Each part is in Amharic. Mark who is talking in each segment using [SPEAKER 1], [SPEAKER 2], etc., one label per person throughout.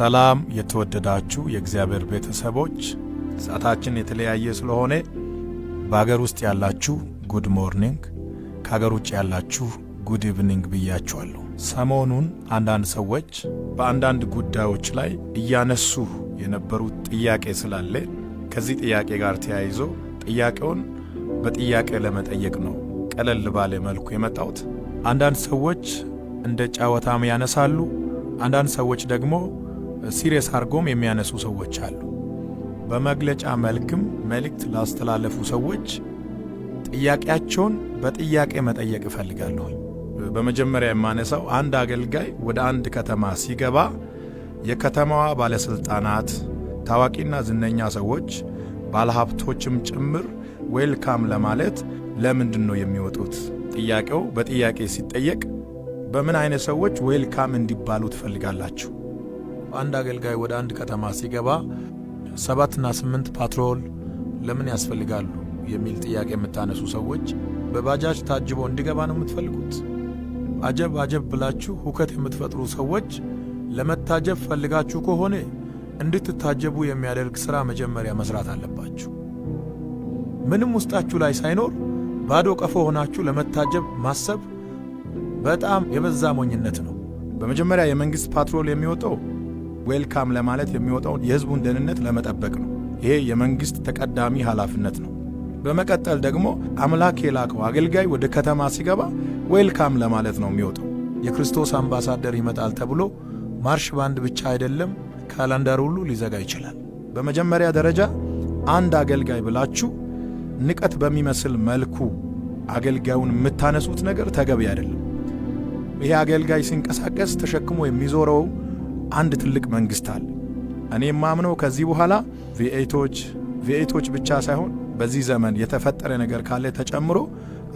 [SPEAKER 1] ሰላም የተወደዳችሁ የእግዚአብሔር ቤተሰቦች፣ ሰዓታችን የተለያየ ስለሆነ በአገር ውስጥ ያላችሁ ጉድ ሞርኒንግ፣ ከአገር ውጭ ያላችሁ ጉድ ኢቭኒንግ ብያችኋለሁ። ሰሞኑን አንዳንድ ሰዎች በአንዳንድ ጉዳዮች ላይ እያነሱ የነበሩት ጥያቄ ስላለ ከዚህ ጥያቄ ጋር ተያይዞ ጥያቄውን በጥያቄ ለመጠየቅ ነው ቀለል ባለ መልኩ የመጣሁት። አንዳንድ ሰዎች እንደ ጫወታም ያነሳሉ፣ አንዳንድ ሰዎች ደግሞ ሲሪየስ አርጎም የሚያነሱ ሰዎች አሉ። በመግለጫ መልክም መልእክት ላስተላለፉ ሰዎች ጥያቄያቸውን በጥያቄ መጠየቅ እፈልጋለሁ። በመጀመሪያ የማነሳው አንድ አገልጋይ ወደ አንድ ከተማ ሲገባ የከተማዋ ባለስልጣናት፣ ታዋቂና ዝነኛ ሰዎች፣ ባለሀብቶችም ጭምር ዌልካም ለማለት ለምንድን ነው የሚወጡት? ጥያቄው በጥያቄ ሲጠየቅ በምን አይነት ሰዎች ዌልካም እንዲባሉ ትፈልጋላችሁ? አንድ አገልጋይ ወደ አንድ ከተማ ሲገባ 7 እና 8 ፓትሮል ለምን ያስፈልጋሉ የሚል ጥያቄ የምታነሱ ሰዎች በባጃጅ ታጅቦ እንዲገባ ነው የምትፈልጉት? አጀብ ብላችሁ ሁከት የምትፈጥሩ ሰዎች ለመታጀብ ፈልጋችሁ ከሆነ እንድትታጀቡ የሚያደርግ ሥራ መጀመሪያ መስራት አለባችሁ። ምንም ውስጣችሁ ላይ ሳይኖር ባዶ ቀፎ ሆናችሁ ለመታጀብ ማሰብ በጣም የበዛ ሞኝነት ነው። በመጀመሪያ የመንግስት ፓትሮል የሚወጣው ዌልካም ለማለት የሚወጣው የሕዝቡን ደህንነት ለመጠበቅ ነው። ይሄ የመንግስት ተቀዳሚ ኃላፊነት ነው። በመቀጠል ደግሞ አምላክ የላከው አገልጋይ ወደ ከተማ ሲገባ ዌልካም ለማለት ነው የሚወጣው። የክርስቶስ አምባሳደር ይመጣል ተብሎ ማርሽ ባንድ ብቻ አይደለም ካላንደር ሁሉ ሊዘጋ ይችላል። በመጀመሪያ ደረጃ አንድ አገልጋይ ብላችሁ ንቀት በሚመስል መልኩ አገልጋዩን የምታነሱት ነገር ተገቢ አይደለም። ይሄ አገልጋይ ሲንቀሳቀስ ተሸክሞ የሚዞረው አንድ ትልቅ መንግስት አለ። እኔ ማምነው ከዚህ በኋላ ቪኤቶች ብቻ ሳይሆን በዚህ ዘመን የተፈጠረ ነገር ካለ ተጨምሮ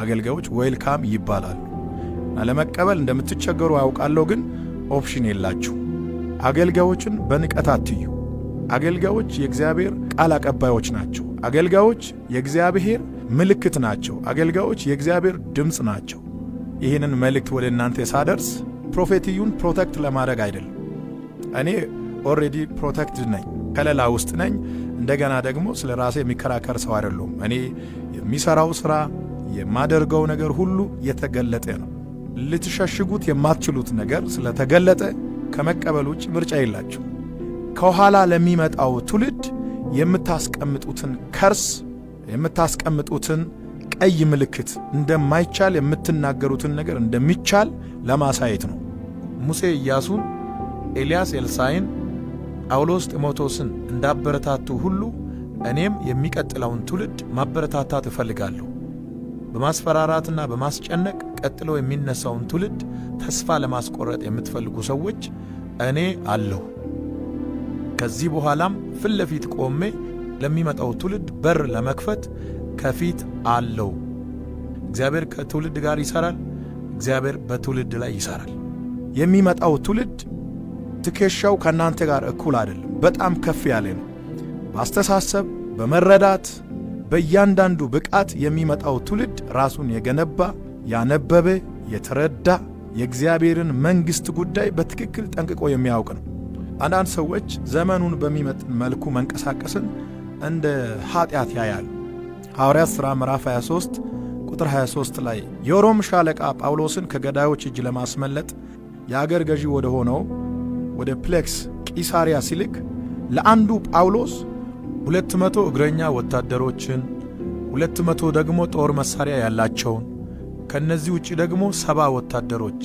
[SPEAKER 1] አገልጋዮች ዌልካም ይባላሉ። ለመቀበል እንደምትቸገሩ አውቃለሁ፣ ግን ኦፕሽን የላችሁ። አገልጋዮችን በንቀት አትዩ። አገልጋዮች የእግዚአብሔር ቃል አቀባዮች ናቸው። አገልጋዮች የእግዚአብሔር ምልክት ናቸው። አገልጋዮች የእግዚአብሔር ድምፅ ናቸው። ይህንን መልእክት ወደ እናንተ ሳደርስ ፕሮፌቲዩን ፕሮቴክት ለማድረግ አይደለም። እኔ ኦልሬዲ ፕሮቴክትድ ነኝ፣ ከለላ ውስጥ ነኝ። እንደገና ደግሞ ስለ ራሴ የሚከራከር ሰው አይደለሁም። እኔ የሚሰራው ሥራ የማደርገው ነገር ሁሉ የተገለጠ ነው። ልትሸሽጉት የማትችሉት ነገር ስለተገለጠ ከመቀበል ውጭ ምርጫ የላችሁ። ከኋላ ለሚመጣው ትውልድ የምታስቀምጡትን ከርስ፣ የምታስቀምጡትን ቀይ ምልክት እንደማይቻል የምትናገሩትን ነገር እንደሚቻል ለማሳየት ነው። ሙሴ ኢያሱን፣ ኤልያስ ኤልሳዕን፣ ጳውሎስ ጢሞቴዎስን እንዳበረታቱ ሁሉ እኔም የሚቀጥለውን ትውልድ ማበረታታት እፈልጋለሁ። በማስፈራራትና በማስጨነቅ ቀጥሎ የሚነሳውን ትውልድ ተስፋ ለማስቆረጥ የምትፈልጉ ሰዎች እኔ አለሁ። ከዚህ በኋላም ፊት ለፊት ቆሜ ለሚመጣው ትውልድ በር ለመክፈት ከፊት አለው። እግዚአብሔር ከትውልድ ጋር ይሰራል። እግዚአብሔር በትውልድ ላይ ይሰራል። የሚመጣው ትውልድ ትከሻው ከናንተ ጋር እኩል አይደለም፣ በጣም ከፍ ያለ ነው። በአስተሳሰብ፣ በመረዳት፣ በእያንዳንዱ ብቃት የሚመጣው ትውልድ ራሱን የገነባ፣ ያነበበ፣ የተረዳ የእግዚአብሔርን መንግሥት ጉዳይ በትክክል ጠንቅቆ የሚያውቅ ነው። አንዳንድ ሰዎች ዘመኑን በሚመጥን መልኩ መንቀሳቀስን እንደ ኃጢአት ያያሉ። ሐዋርያት ሥራ ምዕራፍ 23 ቁጥር 23 ላይ የሮም ሻለቃ ጳውሎስን ከገዳዮች እጅ ለማስመለጥ የአገር ገዢ ወደ ሆነው ወደ ፕሌክስ ቂሳሪያ ሲልክ ለአንዱ ጳውሎስ 200 እግረኛ ወታደሮችን፣ 200 ደግሞ ጦር መሳሪያ ያላቸውን፣ ከነዚህ ውጪ ደግሞ 70 ወታደሮች፣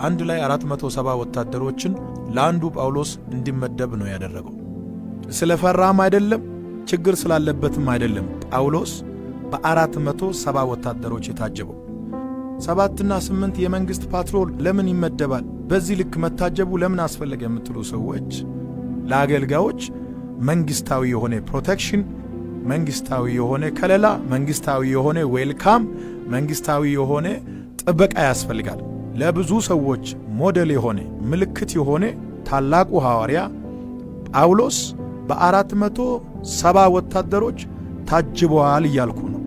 [SPEAKER 1] አንድ ላይ 470 ወታደሮችን ለአንዱ ጳውሎስ እንዲመደብ ነው ያደረገው። ስለፈራም አይደለም፣ ችግር ስላለበትም አይደለም። ጳውሎስ በ470 ወታደሮች የታጀበው። 7 እና 8 የመንግሥት ፓትሮል ለምን ይመደባል? በዚህ ልክ መታጀቡ ለምን አስፈለገ የምትሉ ሰዎች ለአገልጋዮች መንግሥታዊ የሆነ ፕሮቴክሽን፣ መንግሥታዊ የሆነ ከለላ፣ መንግሥታዊ የሆነ ዌልካም፣ መንግሥታዊ የሆነ ጥበቃ ያስፈልጋል። ለብዙ ሰዎች ሞዴል የሆነ ምልክት የሆነ ታላቁ ሐዋርያ ጳውሎስ በ470 ወታደሮች ታጅበዋል እያልኩ ነው።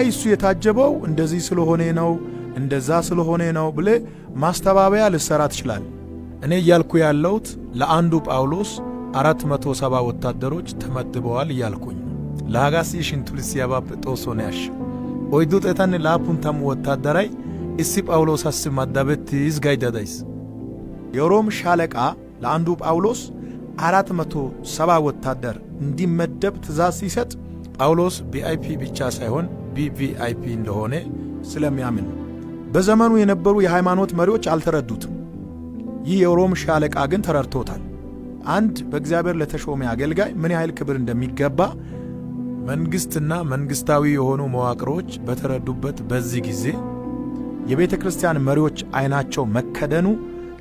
[SPEAKER 1] እሱ የታጀበው እንደዚህ ስለሆነ ነው፣ እንደዛ ስለሆነ ነው ብለ ማስተባበያ ልሰራ ትችላል። እኔ እያልኩ ያለሁት ለአንዱ ጳውሎስ 470 ወታደሮች ተመድበዋል እያልኩኝ ነው። ለሃጋሲ ሽንቱልስ ያባብጦሶ ነሽ ኦይዱ ጤታን ላፑንታም ወታደራይ እሲ ጳውሎስ መደበት ይዝጋይዳዳይስ የሮም ሻለቃ ለአንዱ ጳውሎስ 470 ወታደር እንዲመደብ ትእዛዝ ሲሰጥ ጳውሎስ ቪአይፒ ብቻ ሳይሆን ቪቪአይፒ እንደሆነ ስለሚያምን በዘመኑ የነበሩ የሃይማኖት መሪዎች አልተረዱትም። ይህ የሮም ሻለቃ ግን ተረድቶታል። አንድ በእግዚአብሔር ለተሾመ አገልጋይ ምን ያህል ክብር እንደሚገባ መንግስትና መንግስታዊ የሆኑ መዋቅሮች በተረዱበት በዚህ ጊዜ የቤተ ክርስቲያን መሪዎች አይናቸው መከደኑ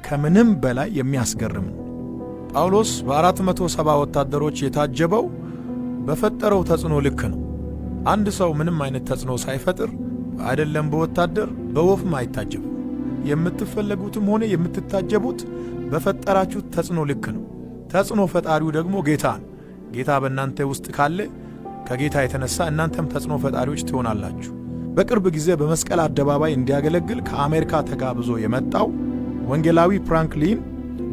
[SPEAKER 1] ከምንም በላይ የሚያስገርም ነው። ጳውሎስ በ470 ወታደሮች የታጀበው በፈጠረው ተጽዕኖ ልክ ነው። አንድ ሰው ምንም አይነት ተጽዕኖ ሳይፈጥር አይደለም በወታደር በወፍም አይታጀብም። የምትፈለጉትም ሆነ የምትታጀቡት በፈጠራችሁት ተጽዕኖ ልክ ነው። ተጽዕኖ ፈጣሪው ደግሞ ጌታ ነው። ጌታ በእናንተ ውስጥ ካለ ከጌታ የተነሳ እናንተም ተጽዕኖ ፈጣሪዎች ትሆናላችሁ። በቅርብ ጊዜ በመስቀል አደባባይ እንዲያገለግል ከአሜሪካ ተጋብዞ የመጣው ወንጌላዊ ፍራንክሊን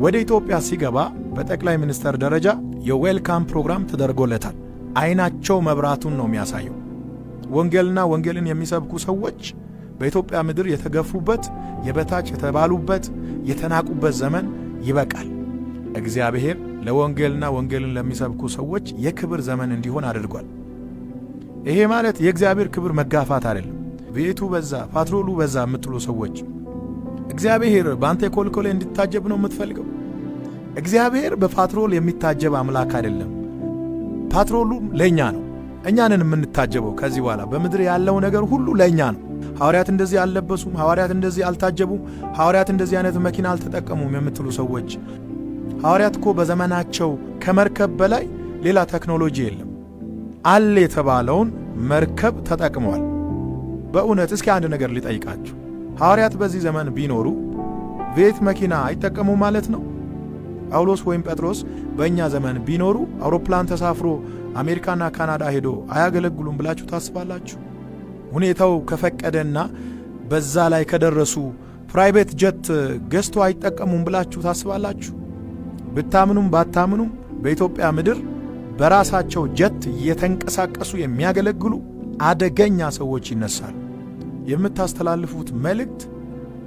[SPEAKER 1] ወደ ኢትዮጵያ ሲገባ በጠቅላይ ሚኒስትር ደረጃ የዌልካም ፕሮግራም ተደርጎለታል። አይናቸው መብራቱን ነው የሚያሳየው። ወንጌልና ወንጌልን የሚሰብኩ ሰዎች በኢትዮጵያ ምድር የተገፉበት፣ የበታች የተባሉበት፣ የተናቁበት ዘመን ይበቃል። እግዚአብሔር ለወንጌልና ወንጌልን ለሚሰብኩ ሰዎች የክብር ዘመን እንዲሆን አድርጓል። ይሄ ማለት የእግዚአብሔር ክብር መጋፋት አይደለም። ቤቱ በዛ፣ ፓትሮሉ በዛ የምትሉ ሰዎች እግዚአብሔር በአንተ ኮልኮሌ እንዲታጀብ ነው የምትፈልገው? እግዚአብሔር በፓትሮል የሚታጀብ አምላክ አይደለም። ፓትሮሉ ለእኛ ነው። እኛንን የምንታጀበው። ከዚህ በኋላ በምድር ያለው ነገር ሁሉ ለእኛ ነው። ሐዋርያት እንደዚህ አልለበሱም፣ ሐዋርያት እንደዚህ አልታጀቡም፣ ሐዋርያት እንደዚህ አይነት መኪና አልተጠቀሙም የምትሉ ሰዎች ሐዋርያት እኮ በዘመናቸው ከመርከብ በላይ ሌላ ቴክኖሎጂ የለም። አለ የተባለውን መርከብ ተጠቅመዋል። በእውነት እስኪ አንድ ነገር ሊጠይቃችሁ፣ ሐዋርያት በዚህ ዘመን ቢኖሩ ቤት መኪና አይጠቀሙ ማለት ነው? ጳውሎስ ወይም ጴጥሮስ በእኛ ዘመን ቢኖሩ አውሮፕላን ተሳፍሮ አሜሪካና ካናዳ ሄዶ አያገለግሉም ብላችሁ ታስባላችሁ? ሁኔታው ከፈቀደና በዛ ላይ ከደረሱ ፕራይቬት ጀት ገዝቶ አይጠቀሙም ብላችሁ ታስባላችሁ? ብታምኑም ባታምኑም በኢትዮጵያ ምድር በራሳቸው ጀት እየተንቀሳቀሱ የሚያገለግሉ አደገኛ ሰዎች ይነሳሉ። የምታስተላልፉት መልእክት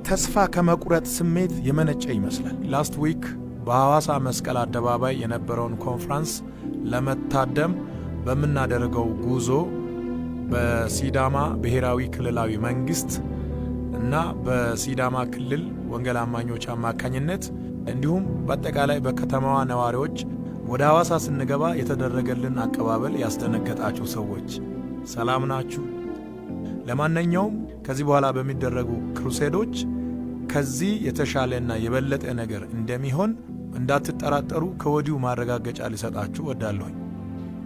[SPEAKER 1] ተስፋ ከመቁረጥ ስሜት የመነጨ ይመስላል። ላስት ዊክ በሐዋሳ መስቀል አደባባይ የነበረውን ኮንፍራንስ ለመታደም በምናደርገው ጉዞ በሲዳማ ብሔራዊ ክልላዊ መንግስት እና በሲዳማ ክልል ወንጌል አማኞች አማካኝነት እንዲሁም በአጠቃላይ በከተማዋ ነዋሪዎች ወደ ሐዋሳ ስንገባ የተደረገልን አቀባበል ያስደነገጣችሁ ሰዎች ሰላም ናችሁ? ለማንኛውም ከዚህ በኋላ በሚደረጉ ክሩሴዶች ከዚህ የተሻለና የበለጠ ነገር እንደሚሆን እንዳትጠራጠሩ ከወዲሁ ማረጋገጫ ሊሰጣችሁ ወዳለሁኝ።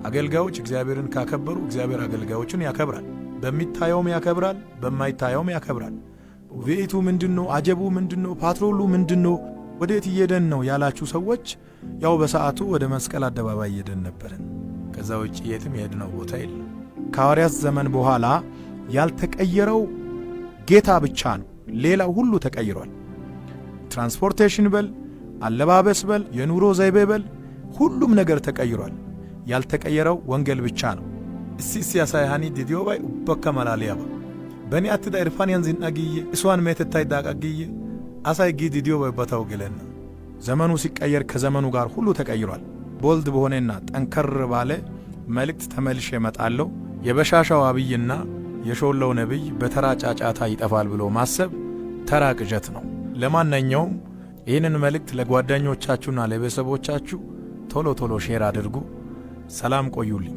[SPEAKER 1] አገልጋዮች እግዚአብሔርን ካከበሩ እግዚአብሔር አገልጋዮችን ያከብራል። በሚታየውም ያከብራል፣ በማይታየውም ያከብራል። ቤቱ ምንድነው? አጀቡ ምንድነው? ፓትሮሉ ምንድነው? ወዴት እየደን ነው ያላችሁ ሰዎች ያው በሰዓቱ ወደ መስቀል አደባባይ እየደን ነበርን። ከዛ ውጭ የትም የሄድነው ቦታ የለም። ከሐዋርያት ዘመን በኋላ ያልተቀየረው ጌታ ብቻ ነው። ሌላው ሁሉ ተቀይሯል። ትራንስፖርቴሽን በል፣ አለባበስ በል፣ የኑሮ ዘይቤ በል፣ ሁሉም ነገር ተቀይሯል። ያልተቀየረው ወንጌል ብቻ ነው። ሲያሳይሃኒ ዲዲዮ ባይ ኡበከ መላሊያባ በእኔ አትዳ ኢርፋን ያንዚን አግዬ እሷን ሜትታይ ዳቃግዬ አሳይ ጊ ዲዲዮ በበታው ገለና ዘመኑ ሲቀየር ከዘመኑ ጋር ሁሉ ተቀይሯል። ቦልድ በሆነና ጠንከር ባለ መልእክት ተመልሼ እመጣለሁ። የበሻሻው አብይና የሾለው ነብይ በተራ ጫጫታ ይጠፋል ብሎ ማሰብ ተራ ቅዠት ነው። ለማንኛውም ይህንን መልእክት ለጓደኞቻችሁና ለቤተሰቦቻችሁ ቶሎ ሼር አድርጉ። ሰላም ቆዩልኝ።